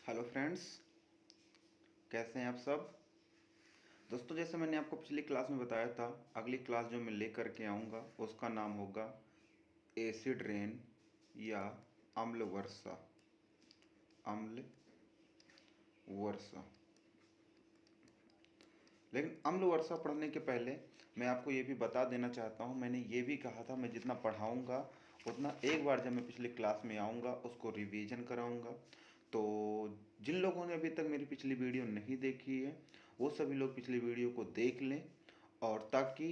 Hello friends, कैसे हैं आप सब। दोस्तों, जैसे मैंने आपको पिछली क्लास में बताया था, अगली क्लास जो मैं लेकर के आऊँगा उसका नाम होगा एसिड रेन या अम्ल वर्षा। अम्ल वर्षा। लेकिन अम्ल वर्षा पढ़ने के पहले मैं आपको ये भी बता देना चाहता हूँ, मैंने ये भी कहा था मैं जितना पढ़ाऊँगा उतना एक बार जब मैं पिछली क्लास में आऊँगा उसको रिवीजन कराऊँगा। तो जिन लोगों ने अभी तक मेरी पिछली वीडियो नहीं देखी है वो सभी लोग पिछली वीडियो को देख लें, और ताकि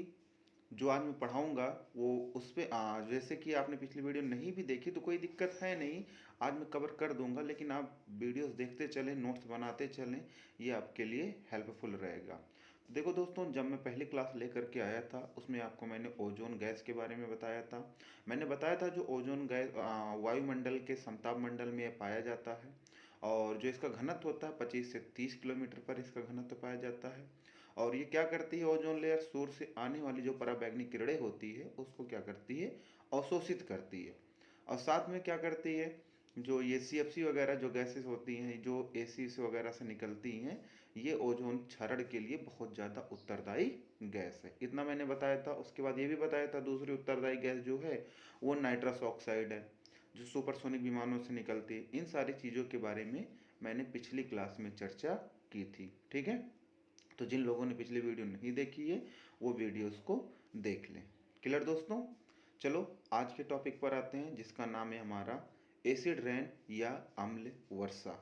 जो आज मैं पढ़ाऊँगा वो उस पे जैसे कि आपने पिछली वीडियो नहीं भी देखी तो कोई दिक्कत है नहीं, आज मैं कवर कर दूंगा, लेकिन आप वीडियोस देखते चलें, नोट्स बनाते चलें, ये आपके लिए हेल्पफुल रहेगा। तो देखो दोस्तों, जब मैं पहली क्लास लेकर के आया था उसमें आपको मैंने ओजोन गैस के बारे में बताया था। मैंने बताया था जो ओजोन गैस वायुमंडल के समताप मंडल में पाया जाता है, और जो इसका घनत्व होता है 25 से 30 किलोमीटर पर इसका घनत्व पाया जाता है। और ये क्या करती है, ओजोन लेयर सूर्य से आने वाली जो पराबैंगनी किरणें होती है उसको क्या करती है, अवशोषित करती है। और साथ में क्या करती है, जो ये सीएफसी वगैरह जो गैसेस होती हैं जो एसी से वगैरह से निकलती हैं, ये ओजोन क्षरण के लिए बहुत ज़्यादा उत्तरदायी गैस है। इतना मैंने बताया था। उसके बाद ये भी बताया था दूसरी उत्तरदायी गैस जो है वो नाइट्रस ऑक्साइड है, जो सुपरसोनिक विमानों से निकलती है। इन सारी चीज़ों के बारे में मैंने पिछली क्लास में चर्चा की थी, ठीक है। तो जिन लोगों ने पिछली वीडियो नहीं देखी है वो वीडियोस को देख लें। क्लियर दोस्तों। चलो आज के टॉपिक पर आते हैं जिसका नाम है हमारा एसिड रेन या अम्ल वर्षा।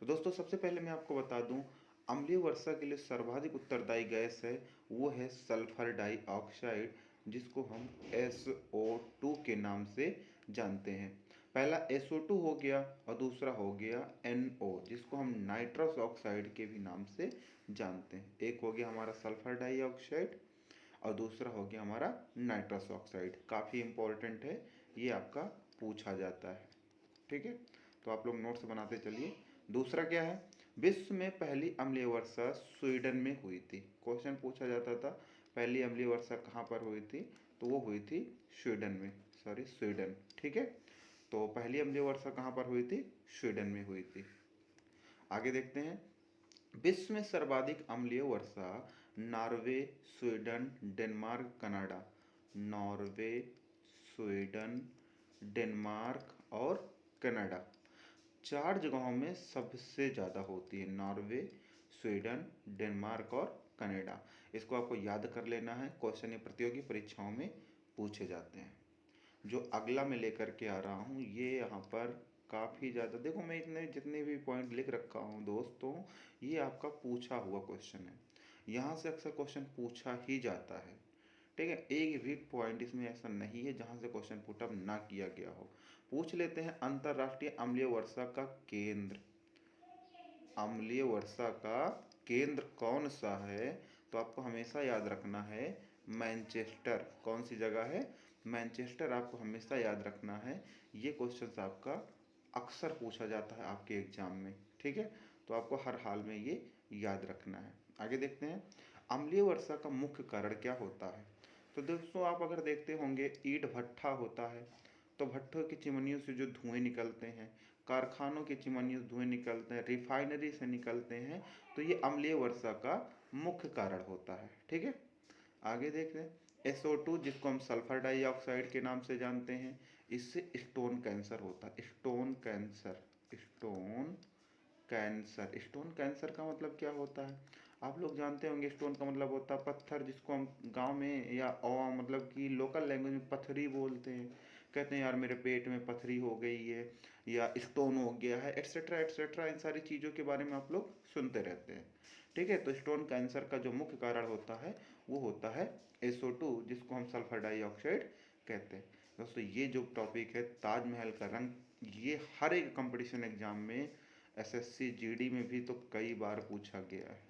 तो दोस्तों, सबसे पहले मैं आपको बता दूं, अम्लीय वर्षा के लिए सर्वाधिक उत्तरदायी गैस है वो है सल्फर डाइऑक्साइड, जिसको हम SO2 के नाम से जानते हैं। पहला SO2 हो गया और दूसरा हो गया NO, जिसको हम नाइट्रस ऑक्साइड के भी नाम से जानते हैं। एक हो गया हमारा सल्फर डाइऑक्साइड और दूसरा हो गया हमारा नाइट्रस ऑक्साइड। काफ़ी इंपॉर्टेंट है, ये आपका पूछा जाता है, ठीक है। तो आप लोग नोट्स बनाते चलिए। दूसरा क्या है, विश्व में पहली अम्लीय वर्षा स्वीडन में हुई थी। क्वेश्चन पूछा जाता था पहली अम्लीय वर्षा कहाँ पर हुई थी, तो वो हुई थी स्वीडन में, सॉरी स्वीडन, ठीक है। तो पहली अम्लीय वर्षा कहाँ पर हुई थी, स्वीडन में हुई थी। आगे देखते हैं, विश्व में सर्वाधिक अम्लीय वर्षा Norway, Sweden, Denmark, Canada. Norway, Sweden, Denmark और कनाडा, चार जगहों में सबसे ज़्यादा होती है। नॉर्वे, स्वीडन, डेनमार्क और कनाडा। इसको आपको याद कर लेना है, क्वेश्चन ये प्रतियोगी परीक्षाओं में पूछे जाते हैं। जो अगला मैं लेकर के आ रहा हूँ ये यहाँ पर काफ़ी ज़्यादा, देखो मैं इतने जितने भी पॉइंट लिख रखा हूँ दोस्तों, ये आपका पूछा हुआ क्वेश्चन है, यहाँ से अक्सर क्वेश्चन पूछा ही जाता है, ठीक है। एक भी पॉइंट इसमें ऐसा नहीं है जहाँ से क्वेश्चन पुट अप ना किया गया हो। पूछ लेते हैं, अंतर्राष्ट्रीय अम्लीय वर्षा का केंद्र, अम्लीय वर्षा का केंद्र कौन सा है, तो आपको हमेशा याद रखना है मैनचेस्टर। कौन सी जगह है, मैनचेस्टर, आपको हमेशा याद रखना है। ये क्वेश्चन आपका अक्सर पूछा जाता है आपके एग्जाम में, ठीक है। तो आपको हर हाल में ये याद रखना है। आगे देखते हैं, अम्लीय वर्षा का मुख्य कारण क्या होता है। तो दोस्तों, आप अगर देखते होंगे ईंट भट्ठा होता है, तो भट्ठों की चिमनियों से जो धुएं निकलते हैं, कारखानों की चिमनियों से धुएं निकलते हैं, रिफाइनरी से निकलते हैं, तो ये अम्लीय वर्षा का मुख्य कारण होता है, ठीक है। आगे देख रहे हैं, SO2 जिसको हम सल्फर डाइऑक्साइड के नाम से जानते हैं, इससे स्टोन कैंसर होता है। Stone cancer, stone cancer, stone cancer का मतलब क्या होता है, आप लोग जानते होंगे। स्टोन का मतलब होता है पत्थर, जिसको हम गांव में या मतलब कि लोकल लैंग्वेज में पथरी बोलते हैं। कहते हैं यार मेरे पेट में पथरी हो गई है या स्टोन हो गया है, एट्सेट्रा एट्सेट्रा, इन सारी चीज़ों के बारे में आप लोग सुनते रहते हैं, ठीक है। तो स्टोन कैंसर का जो मुख्य कारण होता है वो होता है SO2, जिसको हम सल्फर डाइऑक्साइड कहते हैं। दोस्तों, ये जो टॉपिक है ताजमहल का रंग, ये हर एक कंपटीशन एग्जाम में, SSC GD में भी तो कई बार पूछा गया है।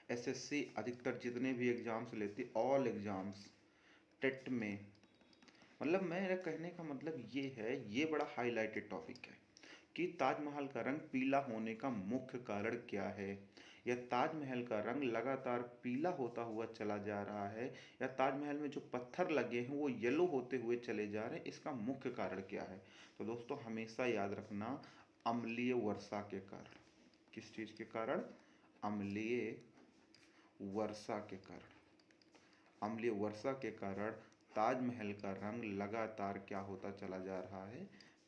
SSC अधिकतर जितने भी एग्जाम्स लेती, ऑल एग्जाम्स, टेट में, मतलब मेरा कहने का मतलब ये है, ये बड़ा हाईलाइटेड टॉपिक है कि ताजमहल का रंग पीला होने का मुख्य कारण क्या है, या ताजमहल का रंग लगातार पीला होता हुआ चला जा रहा है, या ताजमहल में जो पत्थर लगे हैं वो येलो होते हुए चले जा रहे हैं, इसका मुख्य कारण क्या है। तो दोस्तों, हमेशा याद रखना, अम्लीय वर्षा के कारण। किस चीज के कारण? अम्लीय वर्षा के कारण। अम्लीय वर्षा के कारण ताजमहल का रंग लगातार क्या होता चला जा रहा है?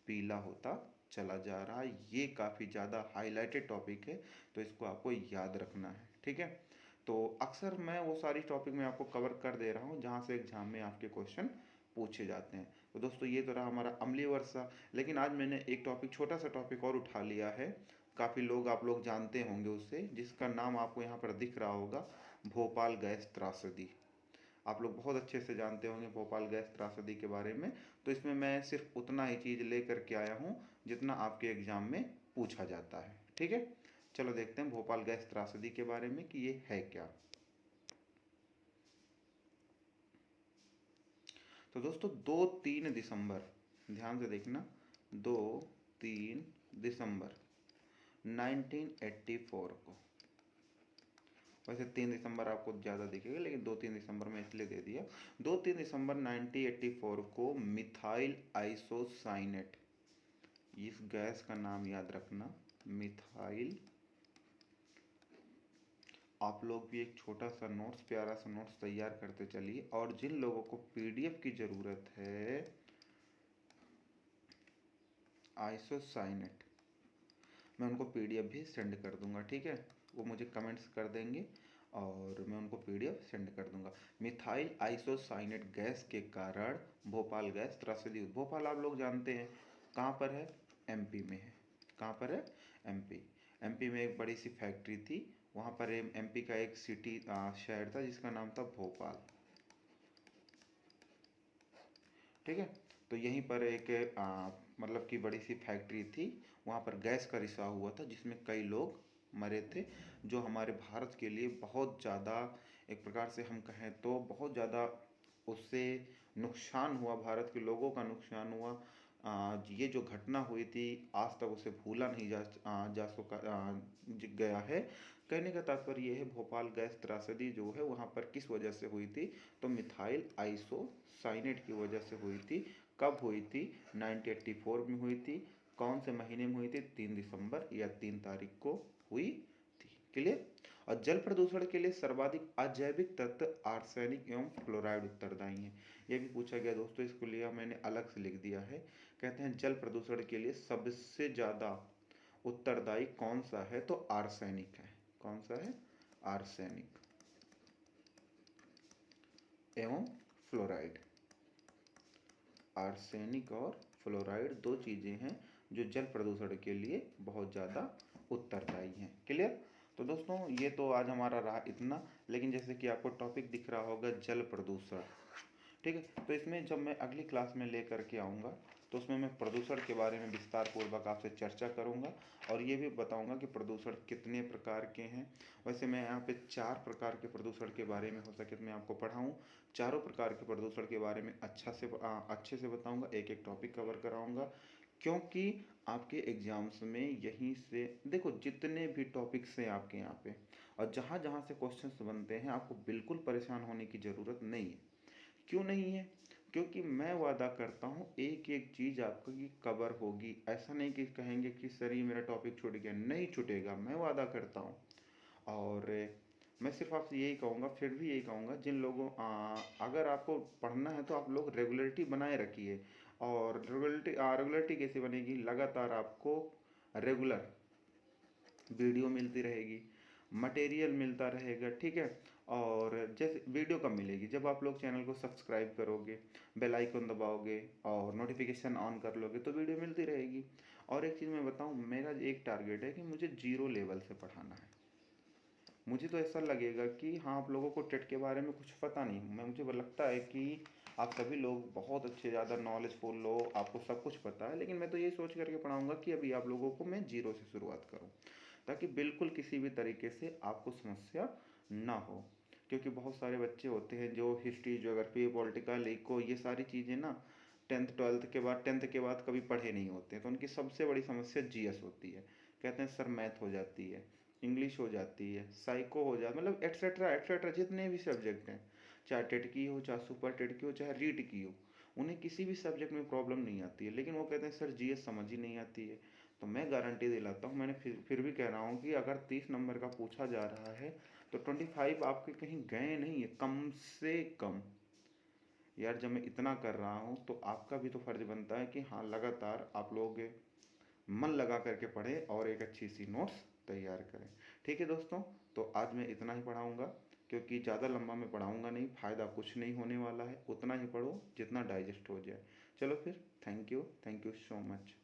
पीला होता चला जा रहा है। ये काफ़ी ज़्यादा हाईलाइटेड टॉपिक है, तो इसको आपको याद रखना है, ठीक है। तो अक्सर मैं वो सारी टॉपिक में आपको कवर कर दे रहा हूँ जहाँ से एग्जाम में आपके क्वेश्चन पूछे जाते हैं। तो दोस्तों ये तो रहा हमारा अम्लीय वर्षा। लेकिन आज मैंने एक टॉपिक, छोटा सा टॉपिक और उठा लिया है, काफ़ी लोग आप लोग जानते होंगे उससे, जिसका नाम आपको यहाँ पर दिख रहा होगा, भोपाल गैस त्रासदी। आप लोग बहुत अच्छे से जानते होंगे भोपाल गैस त्रासदी के बारे में। तो इसमें मैं सिर्फ उतना ही चीज़ लेकर के आया हूँ जितना आपके एग्जाम में पूछा जाता है, ठीक है। चलो देखते हैं भोपाल गैस त्रासदी के बारे में कि ये है क्या। तो दोस्तों 2-3 दिसंबर, ध्यान से देखना, 2-3 दिसंबर 1984 को, वैसे 3 दिसंबर आपको ज़्यादा दिखेगा लेकिन 2-3 दिसंबर में इसलिए दे दिया। 2-3 दिसंबर 1984 को मिथाइल आइसोसाइनेट, इस गैस का नाम याद रखना, मिथाइल। आप लोग भी एक छोटा सा नोट्स, प्यारा सा नोट्स तैयार करते चलिए, और जिन लोगों को पीडीएफ की ज़रूरत है, आइसोसाइनेट, मैं उनको पीडीएफ भी सेंड कर दूंगा, ठीक है। वो मुझे कमेंट्स कर देंगे और मैं उनको पीडीएफ सेंड कर दूंगा। मिथाइल आइसोसाइनेट गैस के कारण भोपाल गैस त्रासदी। भोपाल आप लोग जानते हैं कहाँ पर है? एमपी में है। कहाँ पर है? एमपी। एमपी में एक बड़ी सी फैक्ट्री थी, वहाँ पर एमपी का एक सिटी, शहर था जिसका नाम था भोपाल, ठीक है। तो यहीं पर एक मतलब कि बड़ी सी फैक्ट्री थी, वहाँ पर गैस का रिसाव हुआ था जिसमें कई लोग मरे थे, जो हमारे भारत के लिए बहुत ज़्यादा, एक प्रकार से हम कहें तो बहुत ज़्यादा उससे नुकसान हुआ, भारत के लोगों का नुकसान हुआ। ये जो घटना हुई थी आज तक उसे भूला नहीं जा सका गया है। कहने का तात्पर्य ये है, भोपाल गैस त्रासदी जो है वहाँ पर किस वजह से हुई थी? तो मिथाइल आइसोसाइनेट की वजह से हुई थी। कब हुई थी? 1984 में हुई थी। कौन से महीने में हुई थी? 3 दिसंबर या 3 तारीख को हुई थी। क्लियर? और जल प्रदूषण के लिए सर्वाधिक अजैविक तत्व आर्सेनिक एवं फ्लोराइड उत्तरदायी हैं। ये भी पूछा गया दोस्तों, इसको लिए मैंने अलग से लिख दिया है। कहते हैं जल प्रदूषण के लिए सबसे ज्यादा उत्तरदायी कौन सा है? तो आर्सेनिक है। कौन सा है? आर्सेनिक एवं फ्लोराइड। आर्सेनिक और फ्लोराइड दो चीजें हैं जो जल प्रदूषण के लिए बहुत ज़्यादा उत्तरदायी हैं। क्लियर? तो दोस्तों ये तो आज हमारा रहा इतना, लेकिन जैसे कि आपको टॉपिक दिख रहा होगा जल प्रदूषण, ठीक है। तो इसमें जब मैं अगली क्लास में लेकर के आऊँगा तो उसमें मैं प्रदूषण के बारे में विस्तार पूर्वक आपसे चर्चा करूँगा, और ये भी बताऊँगा कि प्रदूषण कितने प्रकार के हैं। वैसे मैं यहाँ पे 4 प्रकार के प्रदूषण के बारे में हो सके तो मैं आपको पढ़ाऊँ, चारों प्रकार के प्रदूषण के बारे में अच्छे से बताऊँगा, एक एक टॉपिक कवर कराऊँगा। क्योंकि आपके एग्जाम्स में यहीं से देखो जितने भी टॉपिक्स हैं आपके यहाँ पे, और जहाँ जहाँ से क्वेश्चंस बनते हैं, आपको बिल्कुल परेशान होने की ज़रूरत नहीं है। क्यों नहीं है? क्योंकि मैं वादा करता हूँ एक एक चीज़ आपकी कवर होगी। ऐसा नहीं कि कहेंगे कि सर ये मेरा टॉपिक छूट गया, नहीं छूटेगा, मैं वादा करता हूँ। और मैं सिर्फ आपसे यही कहूँगा, फिर भी यही कहूँगा, जिन लोगों अगर आपको पढ़ना है तो आप लोग रेगुलरिटी बनाए रखिए। और रेगुलरिटी कैसे बनेगी? लगातार आपको रेगुलर वीडियो मिलती रहेगी, मटेरियल मिलता रहेगा, ठीक है। और जैसे वीडियो कब मिलेगी? जब आप लोग चैनल को सब्सक्राइब करोगे, बेल आइकन दबाओगे और नोटिफिकेशन ऑन कर लोगे तो वीडियो मिलती रहेगी। और एक चीज़ मैं बताऊं, मेरा एक टारगेट है कि मुझे 0 लेवल से पढ़ाना है। मुझे तो ऐसा लगेगा कि हाँ, आप लोगों को टेट के बारे में कुछ पता नहीं, मुझे लगता है कि आप सभी लोग बहुत अच्छे, ज़्यादा नॉलेजफुल हो, आपको सब कुछ पता है, लेकिन मैं तो ये सोच करके पढ़ाऊँगा कि अभी आप लोगों को मैं 0 से शुरुआत करूँ, ताकि बिल्कुल किसी भी तरीके से आपको समस्या ना हो। क्योंकि बहुत सारे बच्चे होते हैं जो हिस्ट्री, ज्योग्राफी, पॉलिटिकल, इको, ये सारी चीज़ें ना 10th के बाद कभी पढ़े नहीं होते हैं, तो उनकी सबसे बड़ी समस्या जीएस होती है। कहते हैं सर मैथ हो जाती है, इंग्लिश हो जाती है, साइको हो जाती, मतलब एट्सेट्रा एट्सेट्रा, जितने भी सब्जेक्ट हैं, चाहे टेट की हो, चाहे सुपर टेट की हो, चाहे रीट की हो, उन्हें किसी भी सब्जेक्ट में प्रॉब्लम नहीं आती है, लेकिन वो कहते हैं सर जीएस समझ ही नहीं आती है। तो मैं गारंटी दिलाता हूँ, मैंने फिर भी कह रहा हूँ कि अगर 30 नंबर का पूछा जा रहा है तो 25 आपके कहीं गए नहीं है, कम से कम। यार जब मैं इतना कर रहा हूँ तो आपका भी तो फर्ज बनता है कि हाँ लगातार आप लोग मन लगा करके पढ़ें और एक अच्छी सी नोट्स तैयार करें। ठीक है दोस्तों, तो आज मैं इतना ही पढ़ाऊँगा, क्योंकि ज़्यादा लंबा मैं पढ़ाऊँगा नहीं, फ़ायदा कुछ नहीं होने वाला है। उतना ही पढ़ो जितना डाइजेस्ट हो जाए। चलो फिर, थैंक यू सो मच।